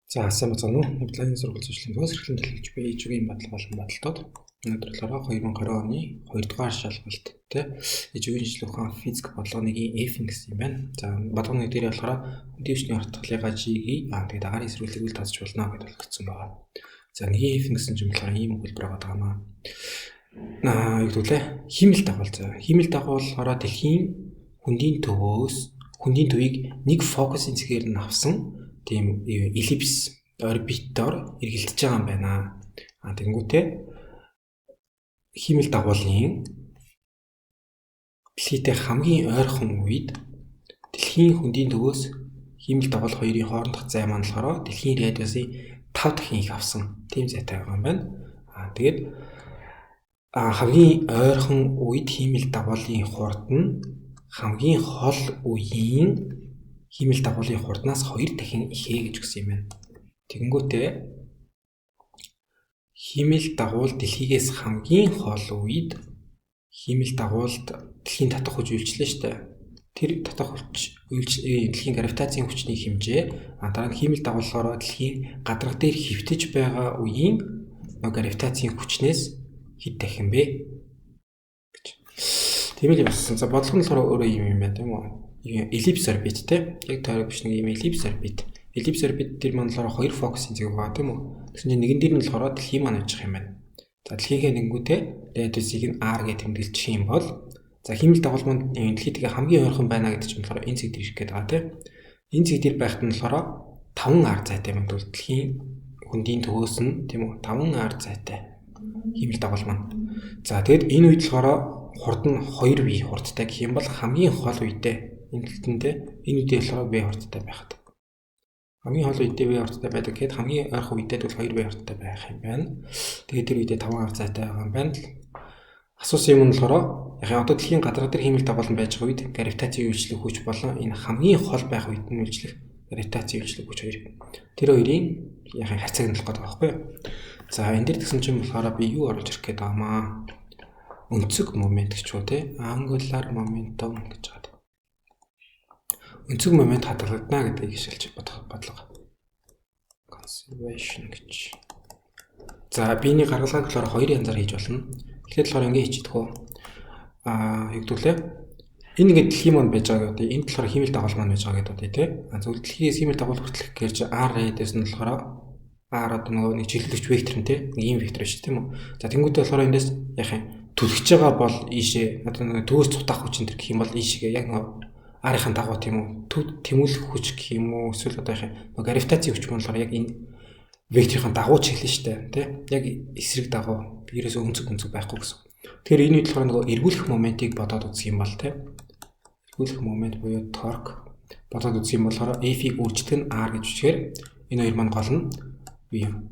За сайн байна уу? Планийн сургууль зөвшөөрлөг эрхлэн төлөвлөж буй ижүүгийн бодлого болон бодолтууд. Өнөөдөр болохоор 2020 оны 2 дугаар шалгалт тэ ижүүгийн шинжилгээ ухаан физик бодлогын F гэсэн юм байна. За бодлогын дээр болохоор үндийн хүчний хурдлагын G-ийг тэгээд агаарын эсрүүлгийг үл татж болно гэж болгоцсон байгаа. За нэгin F гэсэн чинь болохоор ийм өгүүлбэр байгаа даамаа. Юу гэдүүлээ? Хиймэл дагуул. За хиймэл дагуул болохоор дэлхийн хөндийн төвийг нэг фокусын цэгээр нь авсан тийм эллипс орбитоор эргэлдэж байгаа юм байна. Тэгэнгүүтээ хиймэл дагуулын дэлхийтэй хамгийн ойрхон үед дэлхийн хөндийн төвөөс хиймэл дагуул хоёрын хоорондох зай маань болохоор дэлхийн радиусын 5 дахин их авсан тийм зайтай байгаа юм байна. Тэгээд хамгийн ойрхон үед хиймэл дагуулын хурд нь хамгийн хол үеийн хиймэл дагуулын хурднаас 2 дахин ихээ гэж өгсөн юм байна. Тэгэнгүүтээ хиймэл дагуул дэлхийгээс хамгийн хол үед хиймэл дагуулд дэлхийн татах хүч үйлчлээ шүү дээ. Тэр татах хүч дэлхийн гравитацийн хүчний хэмжээ дараа нь хиймэл дагуулахаараа дэлхийн гадарга дээр хөвтөж байгаа үеийн гравитацийн хүчнээс хэд дахин бэ гэж. Тийм л юмсан. За бодлого нь болохоор өөрөө юм байна тийм үү? Эллипс орбит те яг тойрог биш нэг юм эллипс орбит. Эллипс орбит дээр маань болохоор хоёр фокусын зэг байгаа тийм үү? Тэгсэн чинь нэгэн дээр нь болохоор дэлхийн маань очих юм байна. За дэлхийнхээ нэнгүүтээ радиусыг нь R гэж тэмдэглэж юм бол за хиймэл дагуул маань дэлхийдээ хамгийн ойрхон байна гэдэг чинь болохоор энэ зэг дээр ирэх гээд байгаа тийм. Энэ зэг дээр байхад нь болохоор 5R зайтай юм бол дэлхийн хөндийн төвөөс нь тийм үү 5R зайтай хиймэл дагуул маань. За тэгэд энэ үед болохоор хурд нь 2 V хурдтай гэх юм бол хамгийн хол үедээ энэ дэлтэндээ энэ үедээ болохоор V хурдтай байхад. Хамгийн хол үедээ V хурдтай байдаг гэхэд хамгийн ойрхон үедээ бол 2 V хурдтай байх юм байна. Тэгээд тэр үедээ 5R зайтай байгаа юм байна. Асуусан юм нь болохоор яг одоо дэлхийн гадарга дээр хиймэл дагуулан байж байгаа үед гравитацийн үйлчлэг хүч болон энэ хамгийн хол байх үед нь үйлчлэх гравитацийн үйлчлэг хүч хоёр. Тэр хоёрын яг харьцааг нь болох гэдэг байхгүй юу? За энэ дэр тэгсэн чинь болохоор би юу оруулж ирэх гээд байгаамаа. Өнцөг момент гэж үү те? Angular momentum гэж байгаа. Өнцөг момент хадгалагдана гэдгийг хишээлж бодлого. Conservation гэж. За биений гаргалгааг болохоор хоёр янзаар хийж болно. Тэгэхээр болохоор ингэ хийчихдэг үү? Юу гэдүүлээ? Энэ ингээд дэлхийн маань байж байгаа гэдэг. Энэ болохоор хиймэл дагуул маань байж байгаа гэдэг тий. Зөвхөн дэлхийгээс хиймэл дагуул хүртэлх гэж R radius нь болохоор R одоо нэг чиглэлэгч вектор нь тий. Нэг ийм вектор шүү тийм үү? За тэнгуүтэй болохоор эндээс яах юм? Түлхэж байгаа бол ийшээ одоо төвөөс цутах хүч энэ гэх юм бол ийшээ яг R-ийн дагуу тийм үү? Тэмүүлэх хүч гэх юм уу? Эсвэл одоо яах юм? Гравитацийн хүч маань болохоор яг энэ векторын дагуу чиглэн шүү дээ тий. Яг эсрэг дагуу биерээс өнцөг байхгүй гэсэн. Тэгэхээр энэ үед болохоор нөгөө эргүүлэх моментийг бодоод үзэх юм бол тий. Эргүүлэх момент буюу торк бодоод үзэх юм болохоор F-ийг үрждэг нь R гэж үчгээр энэ хоёр маань гол нь юу?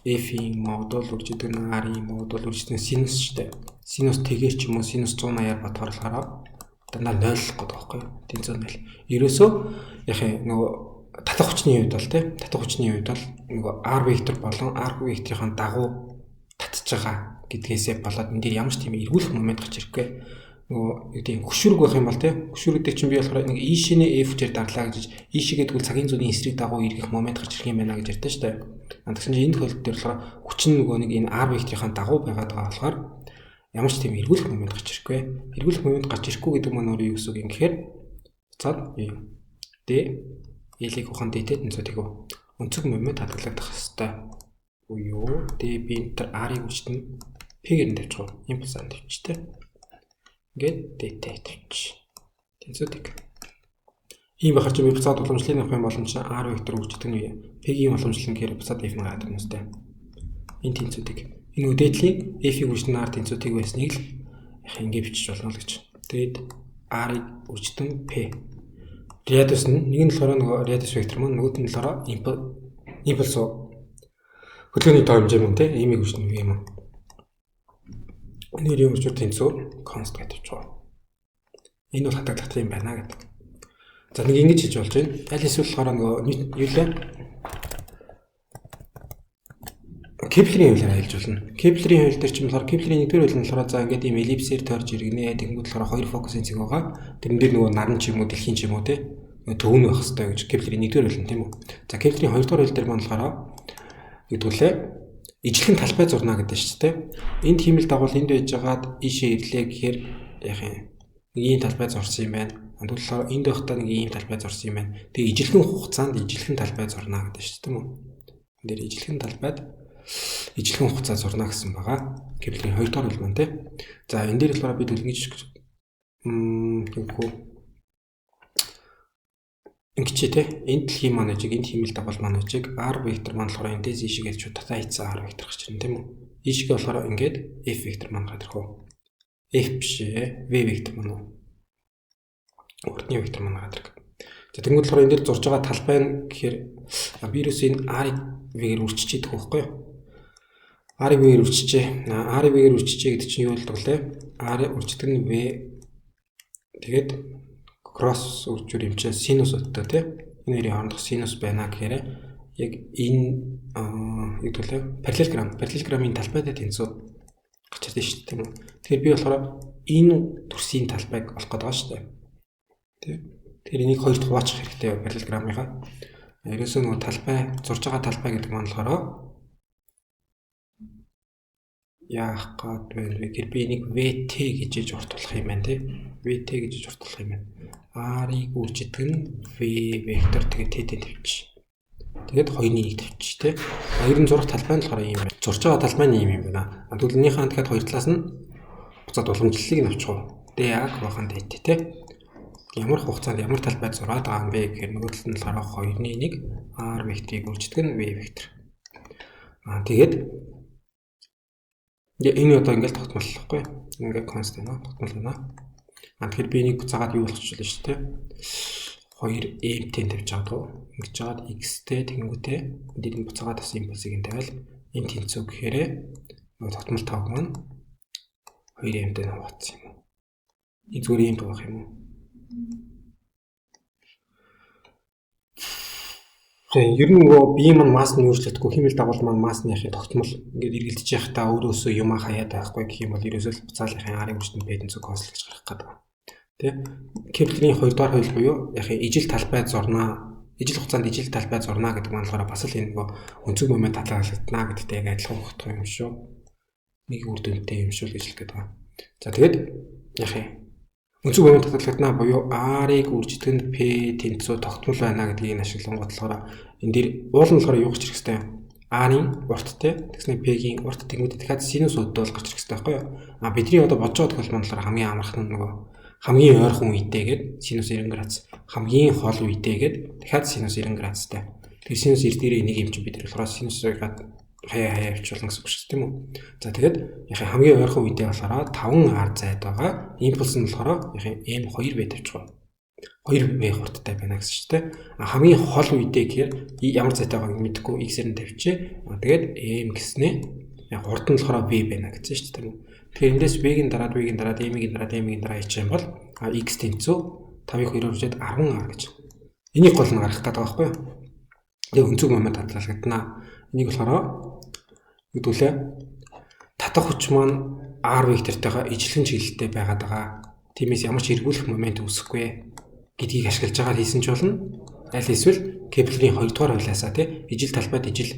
F-ийн модуль үрждэг нь R-ийн модуль үрждэг нь синус шүү дээ. Синус тэгээр ч юм уу синус 180-аар бодохоор дандаа 0 гэдэг байхгүй юу? Тэнцэн 0. Ерөөсөө яг нөгөө татах хүчний хувьд бол тий татах хүчний хувьд бол нөгөө R вектор болон R векторын дагуу татж байгаа гэдгээсээ болоод энэ дээр ямар ч тийм эргүүлэх момент гарч ирэхгүй. Нөгөө юу гэдэг хөшүүрэг байх юм бол тий хөшүүрэгтэй чинь би болохоор нэг ийшээ F-ээр дарлаа гэж ийшээгээ тэгвэл цагийн зүйн эсрэг дагуу эргэх момент гарч ирэх юм байна гэж ярьдаа шүү дээ. Тэгсэн чинь энэ тохиолдолд дээр болохоор хүч нь нөгөө нэг энэ R векторын дагуу байгаад байгаа болохоор ямар ч тийм эргүүлэх момент гарч ирэхгүй. Эргүүлэх момент гарч ирэхгүй гэдэг маань өөрөө юу гэсэн үг юм гэхээр буцаад D L-ийг ухаан дэйтэй тэнцвэрийг өнцөг момент хадгалагдах хэвээр буюу D би энэ R-ыг үчтэн P-гээр нь тавьчих. Импульс анд тавьчихтэй. Ингээд дэйтэй тавьчих. Тэнцвэрийг. Ийм бахар чи би буцаад уламжлалын авах юм боломж R вектор үрждэг нь P-ийн уламжлал гэхээр буцаад F-ийн гадар нүстэй. Энэ тэнцвэрийг. Энэ үдээдлийн F-ийг үрждэг R тэнцвэрийг байсныг л яг ингэ бичиж болно л гэж. Тэгээд R-ыг үрждэг P. Радиус нь нэг нь болохоор нөгөө радиус вектор маань нөгөөд нь болохоор импульс хөдөлгөөний тоо хэмжээ мөн тийм имийг үрждэг юм аа. Өнөр юм ч тэнцвэр const гэдэг ч байна. Энэ бол хадгалах юм байна гэдэг. За нэг ингэж хийж болж байна. Аль эсвэл болохоор нөгөө юу лээ? Кеплерийн хуулиар хэлж болно. Кеплерийн хууль дээр ч юм болохоор Кеплерийн нэгдүгээр хууль нь болохоор за ингээд ийм эллипсээр тойрж иргэнэ. Тэгэнгүүт болохоор хоёр фокусын цэг байгаа. Тэрэн дээр нөгөө наран ч юм уу дэлхийн ч юм уу те төв нь байх хэрэгтэй гэж Кеплерийн 1-р хууль нь тийм үү. За Кеплерийн 2-р хууль дээр маань болохоор гэдгүүлээ ижлэхэн талбай зурна гэдэг шүү дээ. Энд хиймэл дагуул энд байжгаад ийшээ ирлээ гэхээр яах юм? Нэг ийм талбай зурсан юм байна. Тэгвэл энд байхдаа нэг ийм талбай зурсан юм байна. Тэгээ ижлэхэн хугацаанд ижлэхэн талбай зурна гэдэг шүү дээ, тийм үү? Энд дээр ижлэхэн талбайд ижлэхэн хугацаа зурна гэсэн байгаа. Кеплерийн 2-р хууль маань тийм. За энэ дээр болохоор бид ингэж ингэж те энэ дэлхийн манежийг энд хиймэл дагуул манежийг R вектор маань болохоор эндээс ийшээгээ чудалтай хийцэн R вектор гэж байна тийм үү. Ийшээгээ болохоор ингээд F вектор маань гарах уу. F биш ээ V вектор маань уу. Урдны вектор маань гарах. За тэгвэл болохоор энэ дээр зурж байгаа талбай нь гэхээр вирус энэ R V-гээр үрчиж идэх байхгүй юу? R V-гээр үрчижээ. R V-гээр үрчижээ гэдэг чинь юу болдог лээ? R үрчдэг нь V тэгээд кросс үржүүр юм чинь синус уттай тийм. Энэ хоёрын хоорондох синус байна гэхээр яг энэ юу гэвэл параллелограммын талбайд тэнцүү гарч ирдэ шүү дээ тийм үү. Тэгэхээр би болохоор энэ төрсийн талбайг олох гээд байгаа шүү дээ. Тийм. Тэгэхээр энийг хоёрт хуваачих хэрэгтэй параллелограммынхаа. Ерөөсөө нөгөө талбай зурж байгаа талбай гэдэг маань болохоор яах гээд байна вэ гэхээр би энийг VT гэж уртуулах юм байна тийм. VT гэж уртуулах юм байна. R-ыг үржидэг нь V вектор тэгээд T-тэй тавьчих. Тэгээд 2-1 тавьчих тийм. Хоёрын зурах талбай нь болохоор ийм байна. Зурж байгаа талбай нь ийм юм байна. Тэгвэл энийхээ дахиад хоёр талаас нь буцаад уламжлалыг нь авчих уу. D-аг бахан T тийм. Ямар хугацаанд ямар талбайд зураад байгаа юм бэ гэхээр нөгөө талд нь болохоор 2-1 R векторыг үржидэг нь V вектор. Тэгээд энэ одоо ингээл тогтмоллохгүй. Ингээд констант байна. Тогтмол байна. Тэгэхээр би энийг буцаагаад юу болгочихлоо шүү дээ. 2 m-тэй тавьж байгаа дөө. Ингэж жагаад x-тэй тэгэнгүүтээ энд буцаагаад бас импульсыг нь тавиал энэ тэнцүү гэхээр нөгөө тогтмол тавг маань 2 m-тэй нугацсан юм уу? Энэ зүгээр юм тавах юм уу? Ер нь нөгөө бие маань масс нь өөрчлөгдөхгүй хиймэл дагуул маань массны яхих тогтмол ингээд эргэлдэж явахдаа өөрөөсөө юм хаяад байхгүй гэх юм бол ерөөсөө буцаалынхын R-ын хүртэн бэдэнцэг консол гэж гарах гэдэг. Тэ? Кеплерийн 2-р хууль буюу яхих ижил талбай зурнаа, ижил хугацаанд ижил талбай зурнаа гэдэг маань болохоор бас л энэ нөгөө өнцөг момент татгалагдана гэдэгтэй яг адилхан ухтах юм шүү. Нэг үр дүнтэй юм шүү гэж хэлэх гээд байгаа. За тэгээд яхих өнцөг момент татгалагдана буюу R-ыг үржидэг нь P тэнцүү тогтмол байна гэдгийг ашиглангууд болохоор энэ дээр уул нь болохоор юу гарч ирэх хэвээр R-ын урттай тэгснэ P-ийн урт тэнгууд дахиад синус удаа бол гарч ирэх хэвээр байхгүй юу? Бидний одоо бодож байгаа тохиолдол маань болохоор хамгийн амархан нь нөгөө хамгийн ойрхон үедээгээд синус 90 градус хамгийн хол үедээгээд дахиад синус 90 градустай. Тэгэхээр синус 90 дээр энийг юм чинь бид болохоор синусыг хаяа явуулна гэсэн үг шүү дээ тийм үү. За тэгээд яхаа хамгийн ойрхон үедээ болохоор 5R зайд байгаа. Импульс нь болохоор яхаа M2V тавьчихсан. 2V хурдтай байна гэсэн шүү дээ. Хамгийн хол үедээ гэхээр ямар зайтай байгааг мэдэхгүй X-ээр нь тавьчих. Тэгээд M гэснээ яг хурд нь болохоор V байна гэсэн шүү дээ тийм үү. Тэгэхээр эндээс V-ийн дараад V-ийн дараад M-ийн дараад M-ийн дараа хийчих юм бол X тэнцүү 5-2 үржээд 10R гэж. Энийг гол нь гаргах гэдэг байгаа байхгүй юу? Тэгээ өнцөг момент татгалагдана. Энийг болохоор гэдгүүлээ татах хүч маань R вектортойгоо ижлэхэн чиглэлтэй байгаад байгаа. Тиймээс ямар ч эргүүлэх момент үүсэхгүй гэдгийг ашиглаж байгаа хийсэн ч болно. Аль эсвэл Кеплерийн 2-р хуулиасаа тий ижил талбайд ижил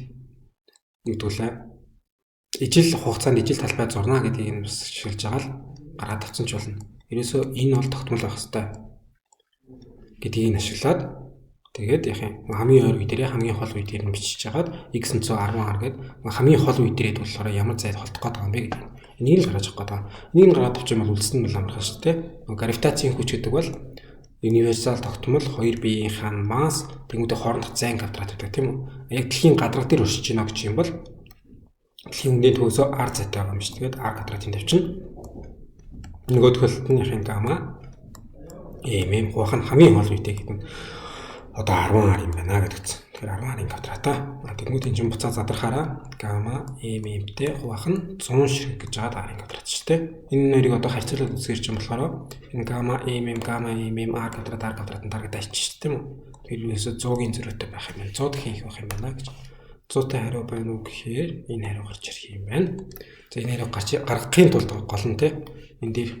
гэдгүүлээ ижил хугацаанд ижил талбайд зурна гэдгийг нь бас ашиглаж байгаа л гаргаад авсан ч болно. Ерөөсөө энэ бол тогтмол байх хэвээр гэдгийг нь ашиглаад тэгээд яг хамгийн ойр үе дээрээ хамгийн хол үе дээр нь бичиж хагаад x110R гээд хамгийн хол үе дээрээ болохоор ямар зайд холдох гээд байгаа юм бэ гэдэг. Энийг л гаргаж авах гээд байгаа. Энийг нь гаргаад авчих юм бол үлдсэн нь бол амархан шүү дээ. Гравитацийн хүч гэдэг бол универсал тогтмол 2 биеийнхаа масс тэгмүүдээ хоорондох зайн квадрат гэдэг тийм үү. Яг дэлхийн гадраг дээр өршиж байна гэж юм бол дэлхийн үндэний төгсөө R зайтай байгаа юм шүү. Тэгээд R квадратын тавьчихна. Нөгөө төгөлтнийхин гамма MM хуваах нь хамгийн хол үедээ гэдэг нь одоо 10R юм байна гэдэг үгс. Тэгэхээр 10R-ын квадратаа тэгмүүд энэ чинь буцаа задрахаараа гамма MM-тэй хуваах нь 100 ширхэг гэж байгаа R-ын квадрат шүү дээ. Энэ нэрийг одоо харьцуулаад үзэх юм болохоор энэ гамма MM R квадратын дарагт ачиж тийм үү. Тэгэхээр ерөөсөө 100-ийн зөрүүтэй байх юм байна. 100 дахин их байх юм байна гэж. 100-тай хариу байна уу гэхээр энэ хариу гарч ирэх юм байна. За энэ хариу гаргахын тулд гол нь тийм энэ дээр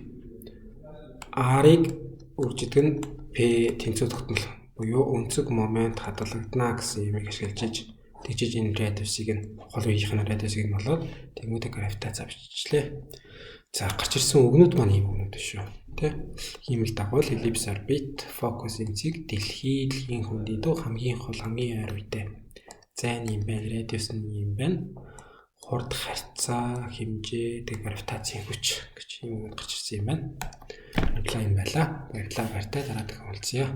R-ыг үржидэг нь P тэнцүү тогтмол буюу өнцөг момент хадгалагдана гэсэн юмыг ашиглаж тэгжиж энэ радиусыг нь хол үеийнх нь радиусыг нь болоод тэгмүүдээ гравитац авчичлээ. За гарч ирсэн өгнүүд маань ийм өгнүүд шүү. Тэ? Хиймэл дагвал эллипс орбит, фокусын цэг, дэлхийн хөндий дөө хамгийн хол хамгийн ойр үедээ. Зайн юм байна, радиус нь юм байна. Хурд харьцаа, хэмжээ, тэг гравитацийн хүч гэж юм гарч ирсэн юм байна. Apply юм байла. Баярлалаа. Баяртай дараа дахин уулзъя.